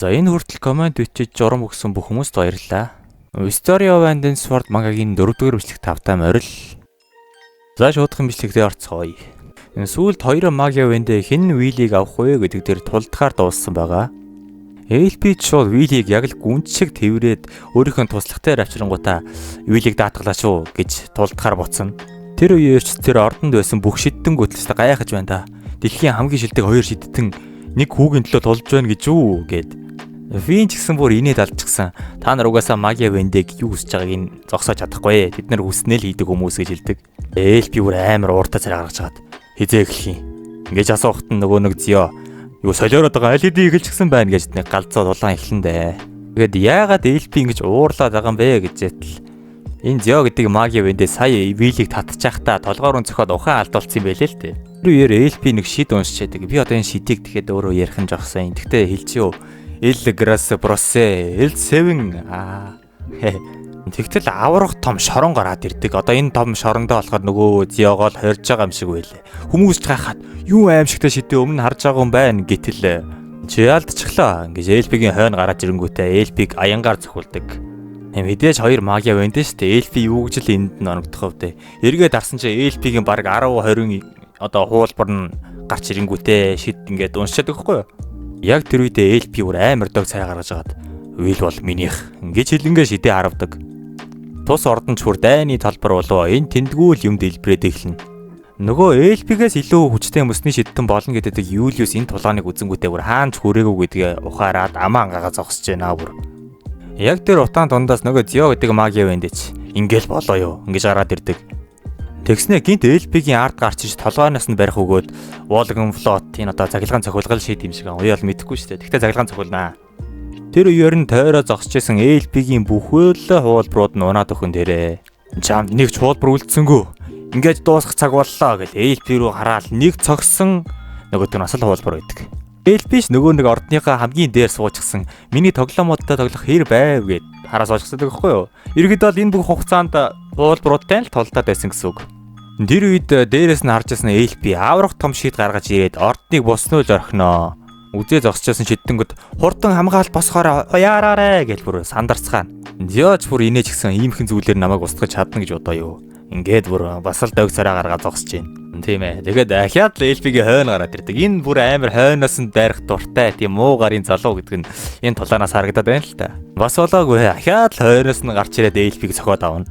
За энэ хүртэл комент бичиж журам өгсөн бүх хүмүүст баярлалаа. Story of Ending Sword мангагийн 4-р бичлэг 5-таа морил. За шуудхан бичлэгтээ орцгоё. Энэ сүүлд 2 маги вэндэ хэн Виллиг авах вэ гэдэг дээр тулдахаар дууссан байгаа. LP шууд Виллиг яг л гүнж шиг тэрврээд өөрийнхөө туслагтай авчирангуудаа Виллиг даатгалаач уу гэж тулдахаар буцсан. Тэр үеэрч тэр ордонд байсан бүх шидтэн гүтлэстэ гайхаж байна да. Дэлхийн хамгийн шилдэг 2 шидтэн нэг хүүгийн төлөө тулж байна гэж үү гэд. Вин ч гэсэн бүр инээд алдчихсан. Та нар угаасаа маги вэндэг юу хүсэж байгааг нь зогсоож чадахгүй. Бид нар хүснэл хийдэг хүмүүс гэж хэлдэг. LP бүр амар ууртаа царай гаргаж хагаад хизээ эхлэх юм. Ингэж асуухт нөгөө нэг зё юу солиороод байгаа LED эхэлчихсэн байна гэж нэг галзуу дулаан эхлэн дээ. Тэгэд яагаад LP ингэж уурлаад байгаа юм бэ гэж зэтл. Энэ зё гэдэг маги вэндээ сая Виллиг татчихахдаа толгоор өнцөхөд ухаан алдуулсан юм байлээ л дээ. Тэр үеэр LP нэг шид уншчихдаг. Би одоо энэ шидийг тэгэхэд өөрөө ярих нь жогсон. Тэгтээ хэлчихё. Il grass prosse il 7 тэгтэл аврах том шорон гараад ирдэг. Одоо энэ том шорондоо болохоор нөгөө зёогоол хорж байгаа юм шиг байлээ. Хүмүүс ч гайхаад юу аимшигтай шидээ өмнө харж байгаа юм байна гэтэл чи алдчихлаа. Ингэж LP-гийн хойно гараад ирэнгүүтээ LP-г аянгаар зөвхөлдөг. Мэдээж 2 маги байна шүү дээ. LP юу гэж л энд нь оногдох вэ? Эргээд дарсан чи LP-гийн баг 10-20 одоо хуулбар нь гарч ирэнгүүтээ шид ингээд уншчихад байхгүй юу? Яг тэр үедээ LP бүр амар дог цай гаргаж агаад Will бол минийх ингэж хэлэнгээ шидээ харавдаг. Тус ордонч бүр дайны талбар болов энэ тэндгүүл юм дэлбрээд эхэлнэ. Нөгөө LP-гээс илүү хүчтэй мөсний шидтэн болно гэдэг Юлиус энэ тулгааныг үзэнгүүтээ бүр хаанч хүрээгүй гэдгээ ухаарад амаа ангагаа зогсож байна бүр. Яг тэр утаан дундаас нөгөө Зё гэдэг маги вэндэж ингээл болоо юу ингэж гараад ирдэг. Тэгснэ гинт LP-гийн ард гарч иж толгойноос нь барих өгөөд Волгон флот энэ одоо цахилгаан цохилгол шийд юм шиг аа. Уяал мэдэхгүй шүү дээ. Тэгтээ цахилгаан цохилнаа. Тэр үеэр нь тойроо зогсож исэн LP-гийн бүхэл хуулбарууд нь унаад өхөн дээрээ. Чамд нэг ч хуулбар үлдсэнгүү. Ингээд дуусах цаг боллоо гэж LP рүү хараад нэг цогсон нөгөөд нь асал хуулбар байдаг. LP-ш нөгөө нэг ордныхаа хамгийн дээр суучихсан. Миний тоглоомуудтай тоглох хэр байв гэд хараа суучсан гэхгүй юу. Иргэд бол энэ бүх хугацаанд хуулбаруудтай л тулдаад байсан гэсэн үг. Тэр үед дээрээс нь харж байсан LP аврах том шийд гаргаж ирээд ордныг босноо л орхиноо. Үзээ зогсчихсан шидэнгүүд хурдан хамгаалт босохоор хуяараарэ гэж бүр сандарцгаана. Зёж бүр инээж гисэн иймхэн зүйлээр намайг устгаж чадна гэж бодоо юу. Ингээд бүр бас л дог царай гаргаад зогсож байна. Тийм ээ. Тэгээд ахяад л LP-гийн хойно гараад ирдэг. Энэ бүр амар хойноос нь дайрах дуртай тийм муу гарын залуу гэдэг нь энэ тулаанаас харагдаад байна л та. Бас болоогүй ахяад л хойноос нь гарч ирээд LP-г цохоод авна.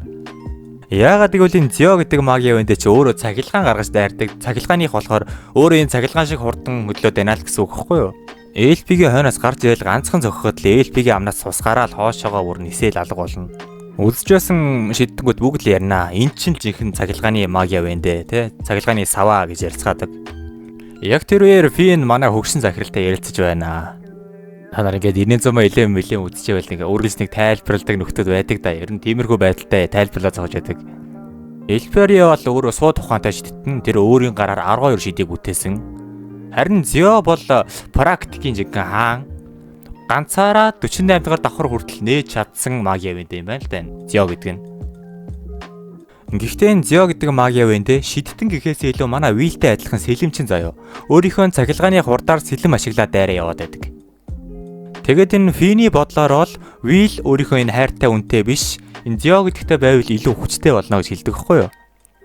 Яагаад гэвэл энэ Зё гэдэг маги вэндэ чи өөрөө цахилгаан гаргаж дайрдаг. Цахилгааных болохоор өөрөө энэ цахилгаан шиг хурдан хөдлөөд байна л гэсэн үг хэвгүй юу? LP-гийн хойноос гарч ирэл ганцхан цохиход л LP-гийн амнаас цусгаараа л хоошоогоо бүр нисэл алга болно. Үзчихсэн шидэнгүүд бүгд л ярина. Энд чинь жинхэнэ цахилгааны маги вэндэ тий цахилгааны саваа гэж ярилцгаадаг. Яг тэр үеэр Фин манай хөгшин захиралтай ярилцаж байна. Та нар ингээд 911 мөлийн үзчихвэл нэг үргэлжлэх тайлбарладаг нөхдөд байдаг да. Ер нь тиймэрхүү байдалтай тайлбарлаа зогж байдаг. Эльперио бол өөрөө сууд ухаантай шидтэн тэр өөрийн гараар 12 шидийг үтээсэн. Харин Зё бол практикийн жигэн хаан ганцаараа 48 дахь давхар хүртэл нээж чадсан маги вэндэ юм байна л да. Зё гэдэг нь. Гэхдээ энэ Зё гэдэг маги вэндэ шидтэн гэхээс илүү манай Вилтэй адилхан сэлэмчин заяо. Өөрийнхөө цахилгааны хурдаар сэлэм ашиглаад дайраа яваад байдаг. Тэгээд энэ Фини бодлоор бол Will өөрийнхөө энэ хайртай үнтэй биш энэ Зё гэдэгтэй байвал илүү хүчтэй болно гэж хэлдэг байхгүй юу?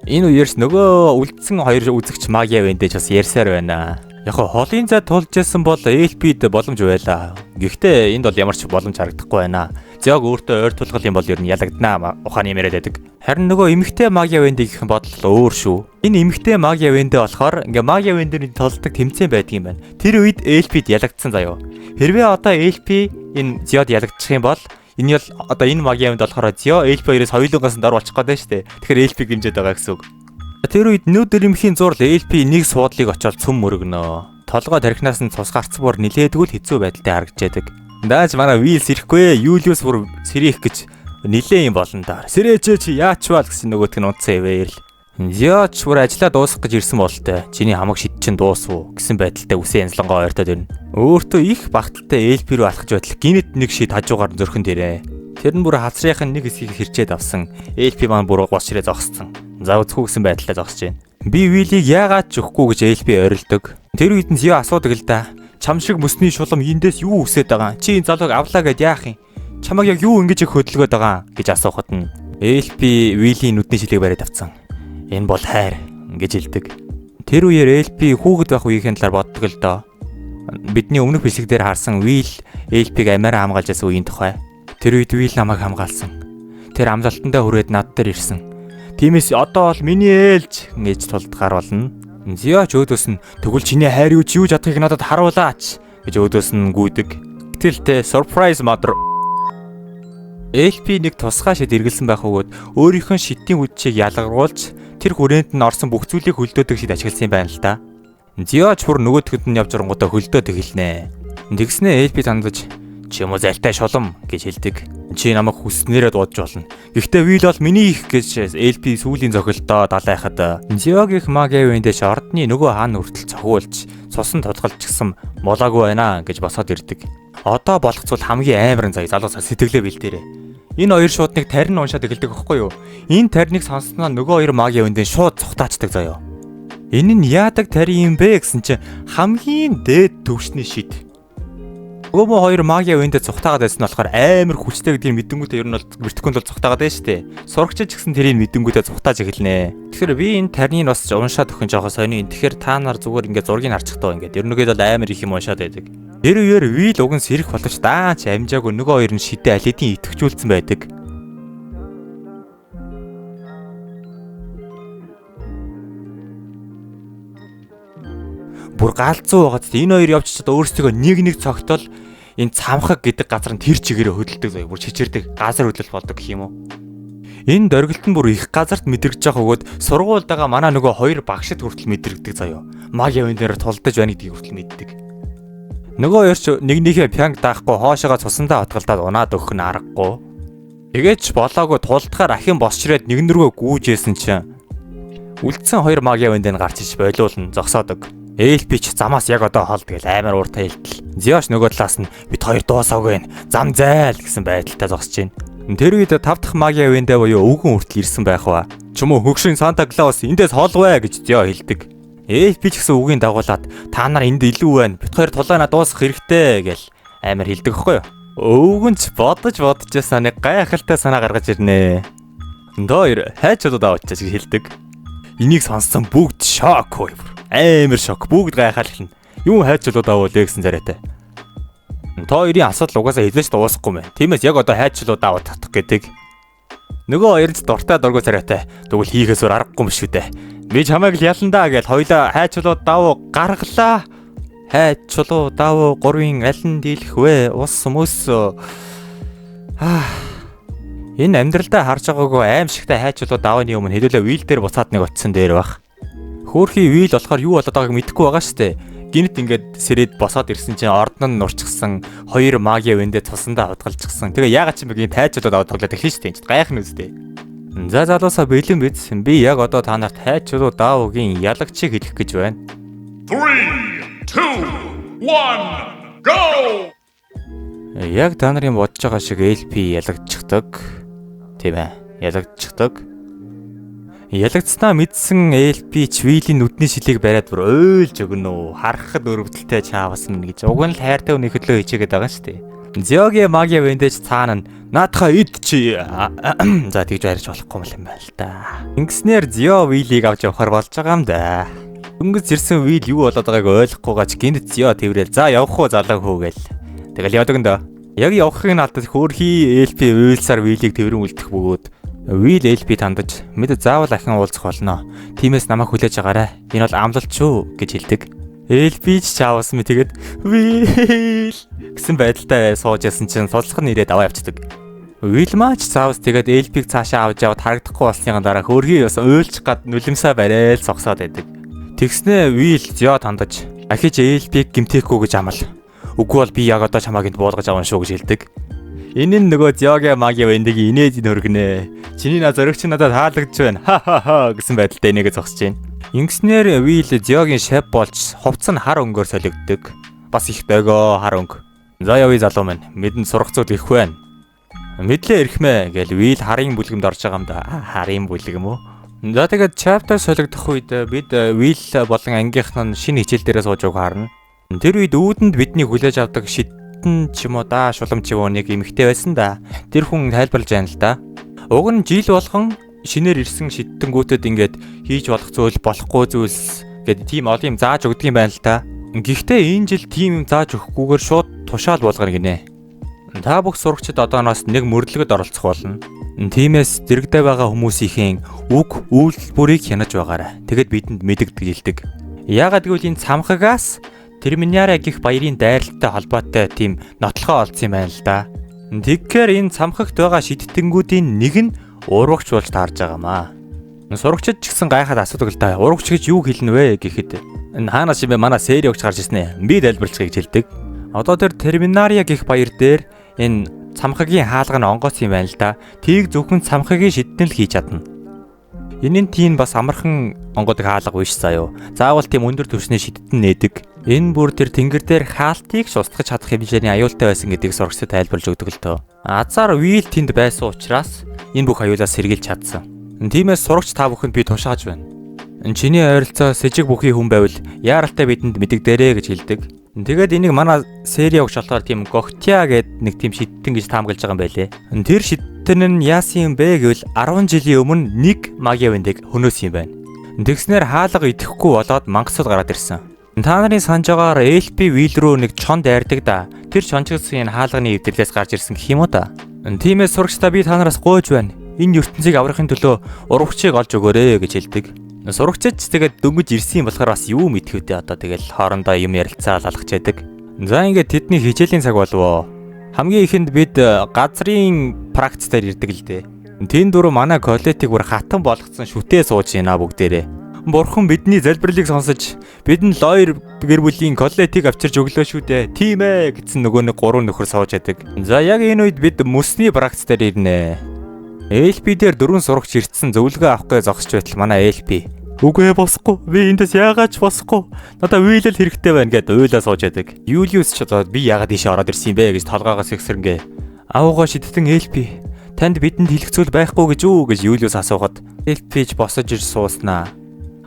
Энэ үеэрс нөгөө үлдсэн 2 үзэгч маги вэндэж бас ярьсаар байна. Яг холын зай тулж ясан бол LP-д боломж байлаа. Гэхдээ энд бол ямар ч боломж харагдахгүй байна. Зёг өөртөө ойр тулгал юм бол ер нь ялагдана ухааны юм яриад байдаг. Харин нөгөө эмэгтэй маги вэндэ гэх бодол өөр шүү. Энэ эмэгтэй маги вэндэ болохоор ингээ маги вэндэрийн толдог тэмцээн байдаг юм байна. Тэр үед LP-д ялагдсан заяо. Хэрвээ одоо LP энэ Зёд ялагдчих юм бол энэ бол одоо энэ маги вэнд болохоор Зё LP хоёроос хоёулангаас дор болчих гээд байна шүү дээ. Тэгэхээр LP гимжээд байгаа гэсэн үг. Тэр үед нүүдэр эмхийн зурл LP нэг суудлыг очоод цөм мөргөнөө. Толгой тархинаас нь цус гарцбуур нилээдгүүл хэцүү байдалтай харагдж байдаг. Дааж манай Will сэрэхгүй Юлиус бүр сэрэх гэж нилээ юм болно да. Сэрээч чи яач вал гэсэн нөгөөтг нь унтсан ивэл. Зёч бүр ажиллаа дуусгах гэж ирсэн болтой. Чиний хамаг шид чин дуусвуу гэсэн байдалтай үсэн янзлангоо ойртоод ирнэ. Өөртөө их багталтай LP рүү алхаж байтал гинэт нэг шид хажуугаар зөрхөн дээрээ. Тэр нь бүр хацрынхын нэг хэсгийг хэрчээд авсан. LP маань бүр гошрээ зогссон. За үзэхгүй гэсэн байдалтай зогсож байна. Би Виллиг яагаад ч өгөхгүй гэж LP орилдог. Тэр үед нь Зё асуудаг л да. Чам шиг мөсний шулам эндээс юу үсээд байгаа? Чи энэ залууг авлаа гэд яах юм? Чамайг яг юу ингэж их хөдөлгөөд байгаа гэж асуухад нь LP Виллийн нүдний шилийг бариад авцсан. Энэ бол хайр гэж хэлдэг. Тэр үеэр LP хүүхэд байх үеийн талаар боддог л доо. Бидний өмнөх бичлэг дээр харсан Will LP-г амиараа хамгаалж байсан үеийн тухай. Тэр үед Will намайг хамгаалсан. Тэр амлалтандаа хүрээд над дээр ирсэн. Тиймээс одоо бол миний ээлж гэж тулдгаар болно. Зио ч өөдөөс нь тэгвэл чиний хайр юу ч юу чадахыг надад харуулаач гэж өөдөөс нь гүйдэг. Гэтэлтэй surprise mother. LP нэг тусгай шид эргэлсэн байх бөгөөд өөрийнхөө шидийн үдчийг ялгаруулж тэр хүрээнд нь орсон бүх зүйлийг хөлдөөдөг шид ашигласан юм байна л да. Зио ч бүр нөгөөдгөд нь явж оронгуудаа хөлдөөдөг хэлнэ. Тэгснээ LP тандаж чи юм уу залтай шулам гэж хэлдэг. Чи намайг хүснээрээ дуудаж болно. Гэхдээ Will бол миний их гэж LP сүүлийн зохилтоо далайхад Зиогийнх магийн үндэж ордны нөгөө хаан хүртэл цохиулж цусан тодголцсон болоогүй байна гэж босоод ирдэг. Одоо болох зүйл хамгийн аамрын заяа залуусаа сэтгэлээ бэлдээрээ. Энэ хоёр шуудныг тарин уншаад эхэлдэг байхгүй юу? Энэ тариныг сонссноо нөгөө хоёр магийн үндэн шууд цухтаачдаг заяа. Энэ нь яадаг тарин юм бэ гэсэн чинь хамгийн дээд төвшний шид. Өөмөө хоёр магийн үндэ цухтаагаад байсан нь болохоор амар хүчтэй гэдгийг мэдэнгүүтээ ер нь бол вертиконд бол цухтаагаад байна шүү дээ. Сурагч ч гэсэн тэрийг мэдэнгүүтээ цухтааж эхэлнэ. Тэгэхээр би энэ тариныг бас уншаад өгөх нь жоохон сони. Тэгэхээр та нар зүгээр ингээд зургийг харчихдаа ингээд ерөнхийдөө бол амар их юм уншаад байдаг. Тэр үеэр Will уг нь сэрэх боловч даач амжаагүй нөгөө хоёр нь шидэ аль хэдийн итгэжүүлсэн байдаг. Бүр галзуу байгаад энэ хоёр явж чад өөрсдөө нэг цогтол энэ цамхаг гэдэг газар нь тэр чигээрээ хөдөлдөг заяа. Бүр чичирдэг газар хөдлөл болдог гэх юм уу. Энэ дөргөлт нь бүр их газарт мэдрэгдэж байгаа бөгөөд сургуульд байгаа манай нөгөө хоёр багшд хүртэл мэдрэгдэг заяа. Магийн үн дээр тулдаж байна гэдгийг хүртэл мэддэг. Нөгөө хоёр ч нэгнийхээ пянг даахгүй хоошоогоо цусандаа отголдоод унаад өгөх нь аргагүй. Тэгээч болоогүй тулдахаар ахин босчрээд нэгнэргөө гүүжсэн чинь үлдсэн хоёр магийн үндэн гарч иж болиулна зогсоодог. LP ч замаас яг одоо хоолд гэл амар ууртай хэлтэл. Зиош нөгөө талаас нь бид хоёр дуусаагүй зам зайл гэсэн байдалтай зогсож байна. Тэр үед 5 дахь магийн үндэ буюу өвгөн хүртэл ирсэн байх ба. Чүм үү хөгшин Санта Клаус эндээс холвэ гэж Зио хэлдэг. LP ч гэсэн үгийн дагуулад та нар энд илүү байна. Бид хоёр тулаана дуусгах хэрэгтэй гэл амар хэлдэг хгүй юу. Өвгөн ч бодож ясаа нэг гайхалтай санаа гаргаж ирнэ. Доор хайч удаа авчиж хэлдэг. Энийг сонссон бүгд шок хөө. Амар шок. Бүгд гайхалхна. Юу хайчлуудаа бол гэсэн зарайтай. Та хоёрын асуудал угаасаа хязгаарч дуусахгүй мэн. Тиймээс яг одоо хайчлуудаа татах гэдэг. Нөгөө хоёрч дуртай дургу зарайтай. Тэгвэл хийхээс өөр аргагүй юм шүү дээ. Би чамайг л яландаа гэж хоёлаа хайчлууд давуу гаргалаа. Хайчлуу давуу гурвын аль нь дийлэх вэ? Ус мөс. Энэ амьдралдаа харж байгаагүй аимшигтай хайчлууд давааны өмнө хэдүүлээ Will дээр буцаад нэг очисон дээр баг. Хөөхий Will болохоор юу болоод байгааг мэдэхгүй байгаа штэ. Гинт ингээд сэрээд босоод ирсэн чинь ордон нь нурчсан хоёр магийн үндэ цусандаа хадгалчихсан. Тэгээ яагаад ч юм бэ тайчулаад аваад тоглоод эхлэн штэ. Гайхна үстэй. За залуусаа бэлэн биз. Би яг одоо та нарт тайчулуу даавгийн ялагчийг хэлэх гэж байна. 3, 2, 1, go! Яг та нарын бодож байгаа шиг LP ялагдчихдаг. Тийм ээ. Ялагдчихдаг. Ялагдснаа мэдсэн LP ч Will-ийн нүдний шилийг бариад бүр ойлж өгнө. Харахад өрөвдөлтэй чаавас минь гэж. Уг нь л хайртай хүний хөдлөө хичээгээд байгаа шүү дээ. Зиогийн магийн вэндэж цаана нь наадхаа ид чи. За тэгж барьж болохгүй юм байна л да. Ингэснээр Зио Will-ийг авч явахаар болж байгаа юм да. Дөнгөж ирсэн Will юу болоод байгааг ойлгохгүйгаач гинт Зио тэрвэл за явах уу залаа хөө гээл. Тэгэл яадаг нь да. Яг явахыг нь алдаж хөөрхий LP Will-саар Will-ийг тэрэн үлдэх бөгөөд Will LP тандаж мэд заавал ахин уулзах болно. Тиймээс намайг хүлээж агаарай. Энэ бол амлалт шүү гэж хэлдэг. LP ч чаавс мэд тэгээд Will гэсэн байдалтай сууж ясан чинь судлах нь ирээд аваа явцдаг. Will маач цаавс тэгээд LP-г цаашаа авч яваад харагдахгүй болсны дараа хөөрхий бас уйлчих гад нулимсаа барайл зогсоод байдаг. Тэгснээ Will Зио тандаж ахиж LP-г гимтээхгүй гэж амлал. Үгүй бол би яг одоо чамайг энд буулгаж авна шүү гэж хэлдэг. Энэ нь нөгөө Зиогийн магийн вэндийг инээд нөргөнэ. Чиний зоригч надад таалагдж байна. Ха гэсэн байдалтай энийгээ зогсож байна. Ингэснээр Will Зиогийн шав болж хувцас нь хар өнгөөр солигддог. Бас их дойгоо хар өнгө. За явъя залуу минь. Мэдэн сурах зүйл их байна. Мэдлээ ирхмэ гэж Will харын бүлгэмд орж байгаа юм да. Харын бүлгэм үү? За тэгээд chapter солигдох үед бид Will болон ангийнх нь шинэ хичээл дээрээ сууж байгааг харна. Тэр үед үүдэнд бидний хүлээж авдаг шидтэн ч юм уу дааш улам ч юм уу нэг эмэгтэй байсан да. Тэр хүн тайлбарлаж байна л да. Уг нь жил болгон шинээр ирсэн шидтэнгүүтэд ингээд хийж болох зүйл болохгүй зүйлс гэдэг тийм олон юм зааж өгдөг юм байна л да. Гэхдээ энэ жил тийм юм зааж өгөхгүйгээр шууд тушаал болгоно гинэ. Та бүх сурагчид одооноос нэг мөрлөгөд оролцох болно. Тиймээс дэрэгдээ байгаа хүмүүсийн үг үйлдэлбэрийг хянаж байгаарай. Тэгэд бидэнд мэдэгдэж илдэг. Яагаад гэвэл энэ цамхагаас Терминария гэх баярын дайралтай холбоотой тийм нотлохоо олдсон юм байна л да. Тэгэхээр энэ цамхагт байгаа шидтэнгүүдийн нэг нь урагч болж таарж байгаамаа. Сурагчид ч гэсэн гайхаад асуудаг л да. Урагч гэж юу хэлнэ вэ гэхэд энэ хаанаас юм бэ? Манай сери өгч гарч ирсэн ээ. Би тайлбарлахыг гэж хэлдэг. Одоо тэр Терминария гэх баяр дээр энэ цамхагийн хаалга нь онгоц юм байна л да. Тийг зөвхөн цамхагийн шидтэн л хийж чадна. Энэ нь тийм бас амархан онгодог хаалга биш заяо. Заавал тийм өндөр түвшний шидтэн нээдэг. Энэ бүр тэр тэнгэр дээр хаалтыг шустгаж чадах хэмжээний аюултай байсан гэдгийг сурагчид тайлбарлаж өгдөг л тоо. Азар вил тэнд байсан учраас энэ бүх аюулаас сэргийлж чадсан. Тиймээс сурагч та бүхэнд би тушааж байна. Чиний ойролцоо сэжиг бүхий хүн байвал яаралтай бидэнд мэдэгдэрээ гэж хэлдэг. Тэгээд энийг манай сери өгч болохоор тийм Гохтя гэдэг нэг тийм шидтэн гэж таамаглаж байгаа юм байлээ. Тэр шидтэн нь яасан юм бэ гэвэл 10 жилийн өмнө нэг магия вэндийг хөнөөсөн юм байна. Тэгснээр хаалга идэхгүй болоод мангасууд гараад ирсэн. Та нарын санаж байгаагаар LP wheel рүү нэг чон дайрдаг да. Тэр чончгсын энэ хаалганы эвдэрлээс гарч ирсэн гэх юм уу да. Тиймээс сурагчдаа би та нараас гуйж байна. Энэ ертөнцийг аврахын төлөө урагчийг олж өгөөрэй гэж хэлдэг. Сурагчид ч тэгээд дөнгөж ирсэн юм болохоор бас юу мэдэх вэ одоо тэгэл хоорондоо юм ярилцаал алхаж яадаг. За ингээд тэдний хичээлийн цаг болвоо. Хамгийн ихэнд бид газрын практикээр ирдэг л дээ. Тэн дөрөв манай коллетиг бүр хатан болгоцсон шүтээ сууж байна бүгдээрээ. Бурхан бидний залбирлыг сонсож бидэнд лойр гэр бүлийн коллетиг авчирч өглөө шүү дээ. Тийм ээ гэсэн нөгөө нэг гурван нөхөр сууж яадаг. За яг энэ үед бид мөсний практикээр ирнэ. LP дээр 4 сурагч ирсэн зөвлөгөө авах гэж зогсож байтал манай LP үгүй босхгүй. Би эндээс яагаад ч босхгүй. Надад вийлэл хэрэгтэй байна гэдээ уйлаа сууж яадаг. Юлиус ч одоо би яагаад ийшээ ороод ирсэн юм бэ гэж толгоогоос ихсэрнгээ. Авуугаа шидтэн LP. Танд бидэнд хэлэх зүйл байхгүй гэж үү гэж Юлиус асуухад LP ч босож ир сууснаа.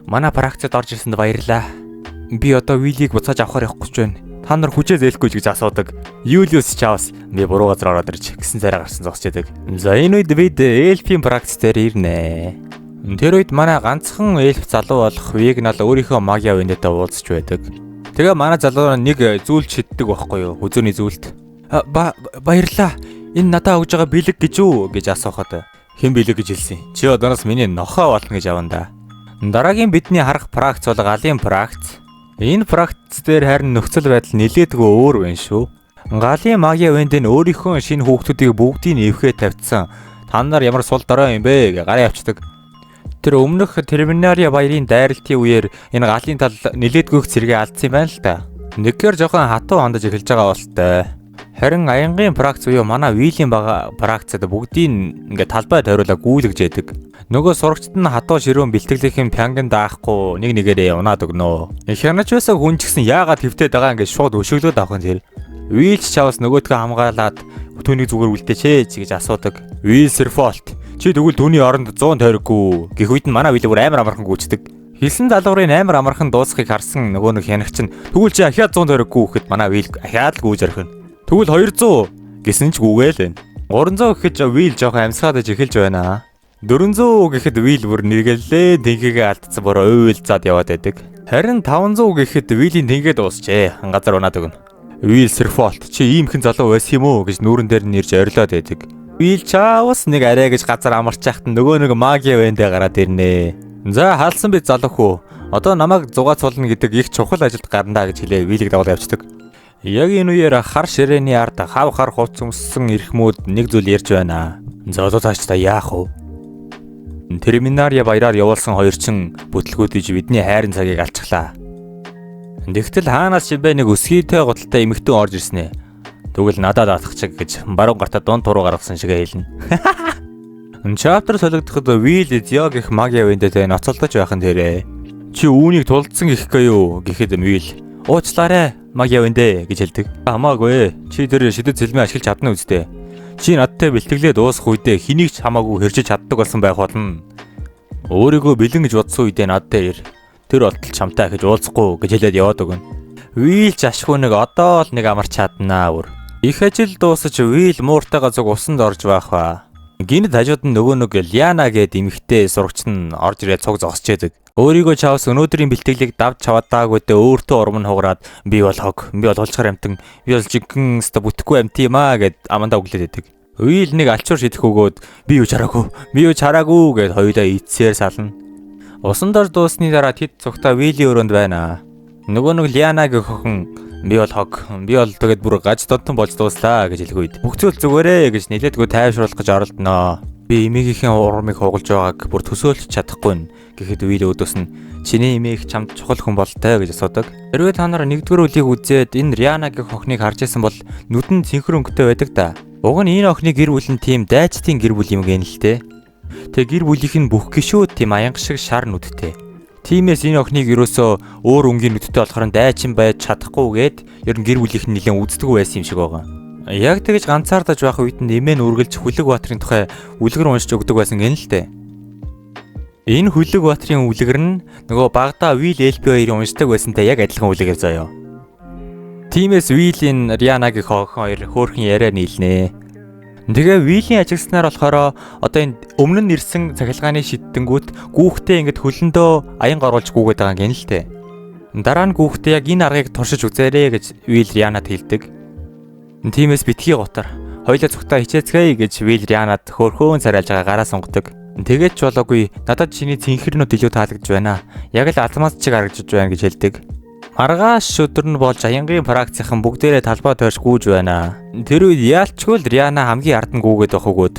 Манай практикт орж ирсэнд баярлаа. Би одоо вийлийг буцааж авахар явахгүй ч байна. Та нар хүчээ зээлэхгүй гэж асуудаг. Юлиус чаавс би буруу газар ороод ирж гисэн царай гарсан зогсож яадаг. За энэ үед бид эльфийн практикээр ирнэ. Тэр үед манай ганцхан эльф залуу болох Вигнал өөрийнхөө магия вэндэтэ уулзч байдаг. Тэгээ манай залуу нэг зүйлд шиддэг байхгүй юу? Үзүүний зүйлд. Баярлаа. Энэ надад өгж байгаа бэлэг гэж үү гэж асуухад хэн бэлэг гэж хэлсэн. Чи одоос миний нохоо болно гэж аван да. Дараагийн бидний харах практик бол галын практик. Энэ практик дээр харин нөхцөл байдал нэлээдгүй өөр байна шүү. Галын магия вэнд нь өөрийнхөө шинэ хүүхдүүдийг бүгдийг нэвхээ тавьдсан. Та нар ямар сул дорой юм бэ гэж гараа явцдаг. Тэр өмнөх Терминария баярын дайралтын үеэр энэ галын тал нэлээдгүйх зэрэгээ алдсан юм байна л да. Нэггээр жоохон хатуу хандаж эхэлж байгаа болтой. Харин аянгийн практик буюу манай вилийн бага практикад бүгдийг ингээд талбай тойруулаа гүйлгэж яадаг. Нөгөө сурагчид нь хатуу ширүүн бэлтгэлийнхэн пянган даахгүй нэг нэгээрээ унаад өгнө. Их хянаж байсан хүн ч гэсэн яагаад хөвтөд байгаа ингээд шууд өшөглөөд авах юм зэрэг. Вил ч чавс нөгөөдгөө хамгаалаад түүнийг зүгээр үлдээч гэж асуудаг. Вил Серфолт чи тэгвэл түүний оронд 100 тойроггүй гэх үед нь манай вил бүр амар амархан гүйцдэг. Хэлсэн залуурын амар амархан дуусахыг харсан нөгөө нэг хянагч нь тэгвэл чи ахиад 100 тойроггүй гэхэд манай вил ахиад л гүйж орхино. Тэгвэл 200 гэсэн ч гүгээл байна. 300 гэхэд вил жоохон амьсгаад иж эхэлж байна. 400 гэхэд вил бүр нэгэлээ тэнхээгээ алдсан бороо уйлзаад яваад байдаг. Харин 500 гэхэд вилийн тэнхээ дуусчээ. Газар унаад өгнө. Вил Серфолт чи иймхэн залуу байсан юм уу гэж нүүрэн дээр нэрж орилоод байдаг. Вил чаавс нэг арай гэж газар амарч яхад нөгөө нэг магия вэндэ гараад ирнэ. За хаалсан би залуу хөө. Одоо намайг зугаац болно гэдэг их чухал ажилд гарнаа гэж хэлээ вилийг дагуул явцдаг. Яг энэ үеэр хар ширээний ард хав хар хувц өмссөн эрхмүүд нэг зүйл ярьж байна. За одоо цааш та яах вэ? Терминария баяраар явуулсан хоёрчин бүтлгүүдж бидний хайрын цагийг алчглаа. Тэгтэл хаанаас ч бэ нэг өсгийтэй гуталтай эмэгтэн орж ирсэн ээ. Тэгвэл надад атах чиг гэж баруун гартаа дунд туруу гаргасан шигээ хэлнэ. Чаптер солигдоход Вил Зё гэх магия вэндэтэй ноцолдож байхын тэрэ. Чи үүнийг тулдсан гэхгүй юу гэхэд Вил уучлаарай магия вэндэ гэж хэлдэг. Хамаагүй. Чи тэр шидэт зэлмээ ашиглаж чадна үсттэй. Чи надтай бэлтгэлээ дуусгах үедээ хэнийг ч хамаагүй хэрчиж чаддаг болсон байх болно. Өөрийгөө бэлэн гэж бодсон үедээ над дээр ир. Тэр болтол чамтай гэж уулзахгүй гэж хэлээд яваад өгнө. Will ч ашгүй нэг одоо л нэг амарч чаднаа бүр. Их ажил дуусаж Will мууртайгаа зүг усанд орж байх ба. Гинэд хажууд нь нөгөө нэг Лиана гээд эмэгтэй сурагч нь орж ирээд цуг зогсож яадаг. Өөрийгөө чавс өнөөдрийн бэлтгэлийг давж чаваадаагүйдээ өөртөө урам нь хугараад би бол хог, би бол улчхар амтан, би бол жинхэнэ өстө бүтэхгүй амт юм аа гэд амандаа өглөөд байдаг. Will нэг алчуур шидэх өгөөд би юу чараагүй гэд хоёулаа ийцээр сална. Усан дор дуусны дараа тэд цогтой Will-ийн өрөөнд байна. Нөгөө нэг Лианагийн охин би бол хог, би бол тэгээд бүр гаж донтон болж дууслаа гэж хэлэх үед бүх зүйл зүгээрээ гэж нэлээдгүй тайвшруулах гэж оролдоноо. Би эмээгийнхээ урмыг хугалж байгааг бүр төсөөлж чадахгүй нь гэхэд Will өөдөөс нь чиний эмээг чамд чухал хүн болтой гэж асуудаг. Хэрвээ та нар нэгдүгээр үлийг үзээд энэ Лианагийн охиныг харж байсан бол нүдэнд цэнхэр өнгөтэй байдаг та. Уг нь энэ охины гэр бүл нь тийм дайчдын гэр бүл юм гэн л те. Тэг гэр бүлийнх нь бүх гишүүд тийм аянга шиг шар нүдтэй. Тиймээс энэ охиныг ерөөсөө өөр өнгийн нүдтэй болохоор дайчин байж чадахгүйгээд ер нь гэр бүлийнх нь нэлээд үздэг байсан юм шиг байгаа. Яг тэгэж ганцаардаж байх үед нь эмээ нь үргэлж Хүлэг Баатрын тухай үлгэр уншиж өгдөг байсан гэн л те. Энэ Хүлэг Баатрын үлгэр нь нөгөө багада Will LP2-ыг уншдаг байсантай яг адилхан үлгэр заяа. Тиймээс Will-ийн Рианагийн охин хоёр хөөрхөн яриа нийлнэ. Тэгээ Will-ийн ажигснаар болохоор одоо энэ өмнө нь ирсэн цахилгааны шиддэнгүүт гүүхтээ ингээд хөлөндөө аянга оруулж гүгээд байгаа гэн л те. Дараа нь гүүхтээ яг энэ аргыг туршиж үзээрэй гэж Will Рианад хэлдэг. Тиймээс битгий готор хоёлаа цогтаа хичээцгээе гэж Will Рианад хөөрхөн царайлж байгаа гараа сунгадаг. Тэгээд ч болоогүй надад чиний цэнхэрнүүд илүү таалагдж байна. Яг л алмаз чиг харагдаж байна гэж хэлдэг. Маргааш өдөр нь болж аянгийн практикийн бүгдээрээ талбай тойрч гүйж байна. Тэр үед яалчгүй л Риана хамгийн ард нь гүйгээд байх өгөөд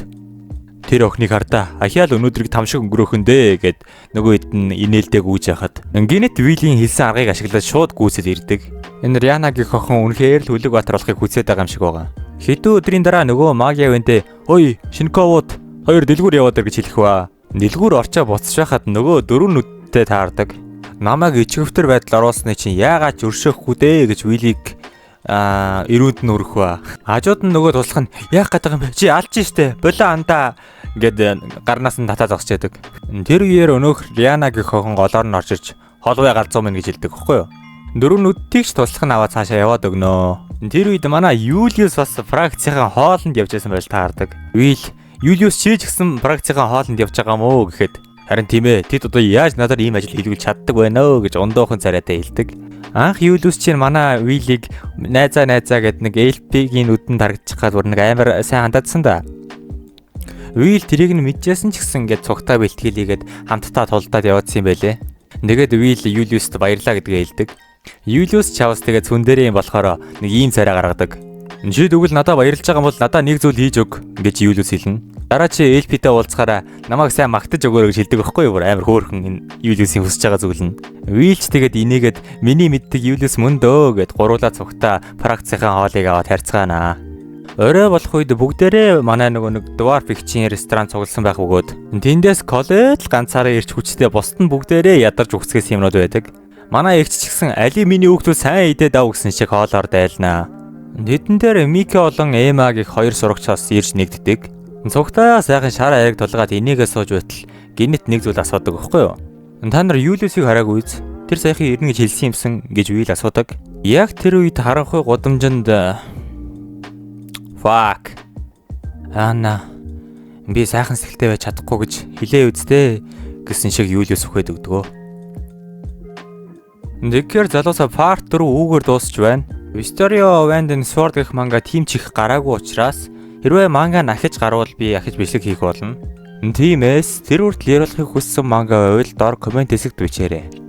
тэр охиныг хардаа ахиал өнөөдрийг тамшиг өнгөрөөхөн дээ гэд нөгөө хэд нь инээлдээ гүйж яхад гинэт Will-ийн хэлсэн аргыг ашиглаад шууд гүйсэл ирдэг. Энэ Рианагийн охин үнэхээр л Хүлэг Баатар болохыг хүсэж байгаа юм шиг байгаа. Хэдэн өдрийн дараа нөгөө Магиавэнтэй "Ой, Шинковууд хоёр дэлгүүр яваад ир" гэж хэлэх ба. Дэлгүүр орчоо буцаж байхад нөгөө дөрөв нүдтэй таардаг. Намайг ичгэвтер байдал оруулсны чинь яагаад ч өршөөхгүй дээ гэж Will-ийг эрүүнд нь өрөх ба. Хажууд нь нөгөө туслах нь яах гээд байгаа юм бэ? Чи алж штэ. Болоо андаа гэд гарнаас нь татаа зогсож яадаг. Тэр үеэр өнөөх Рианагийн охин голоор нь орж ирж холбоо галзуу минь гэж хэлдэг хэвгүй юу? Дөрөв нүдтийг ч туслах нь аваад цаашаа яваад өгнөө. Тэр үед манай Юлиус бас практикийн хоолнд явж байсан байж таардаг. Will Юлиус чи ч гэсэн практикийн хоолнд явж байгаа мó гэхэд харин тийм ээ тэд одоо яаж надад ийм ажил хийлгэж чаддаг байна өө гэж ундуухан царайтай хэлдэг. Анх Юлиус чинь манай Will-ийг найзаа гэд нэг LP-гийн нүдэнд харагдчих гад бүр нэг амар сайн хандадсан да. Will тэрийг нь мэдчихсэн ч гэсэн ингээд цугтаа бэлтгэлийгээд хамтдаа тулдаад яваадсан юм байлээ. Тэгээд Will Юлиуст баярлаа гэдгээ хэлдэг. Юлиус чавс тэгээд цүн дээрээ юм болохоор нэг ийм царай гаргадаг. Чи тэгвэл надад баярлж байгаа бол надад нэг зүйл хийж өг гэж Юлиус хэлнэ. Дараа чи LP-тэй уулзахаараа намайг сайн магтаж өгөөрэй гэж хэлдэг байхгүй юу? Амар хөөрхөн энэ Юлиусийн хүсэж байгаа зүйл нь. Will ч тэгээд инээгээд миний мэддэг Юлиус мөн дөө гэд гуруула цугтаа практикийн хоолыг аваад харьцгаанаа. Орой болох үед бүгдээрээ манай нөгөө нэг Dwarf X-ийн ресторан цугласан байх бөгөөд тэндээс коллеж ганцаараа ирч хүчтэй бусд нь бүгдээрээ ядарч үгсгээс юмнууд байдаг. Манай эгч ч гэсэн али миний хүүхдүүд сайн идээд ав гэсэн шиг хоолоор дайлнаа. Тэдэн дээр Мики болон Эмагийн хоёр сурагчаас ирж нэгддэг. Цугтаа сайхан шар аяг тулгаад энийгээ сууж байтал гинэт нэг зүйл асуудаг байхгүй юу? Та нар Юлиусыг хараагүй биз? Тэр сайхан ирнэ гэж хэлсэн юмсан гэж Will асуудаг. Яг тэр үед харанхуй гудамжинд fuck. Ана би сайхан сэтгэлтэй байж чадахгүй гэж хэлээ үсттэй гэсэн шиг Юлиус үхээд өгдөгөө. Тэгэхээр залуусаа part 4 үүгээр дуусч байна. Story of Wind and Sword гэх манга тим чих гараагүй учраас хэрвээ манга нахиж гарвал би ахиж бичлэг хийх болно. Тиймээс тэр үртэл яриулахыг хүссэн манга байвал доор комент хэсэгт бичээрэй.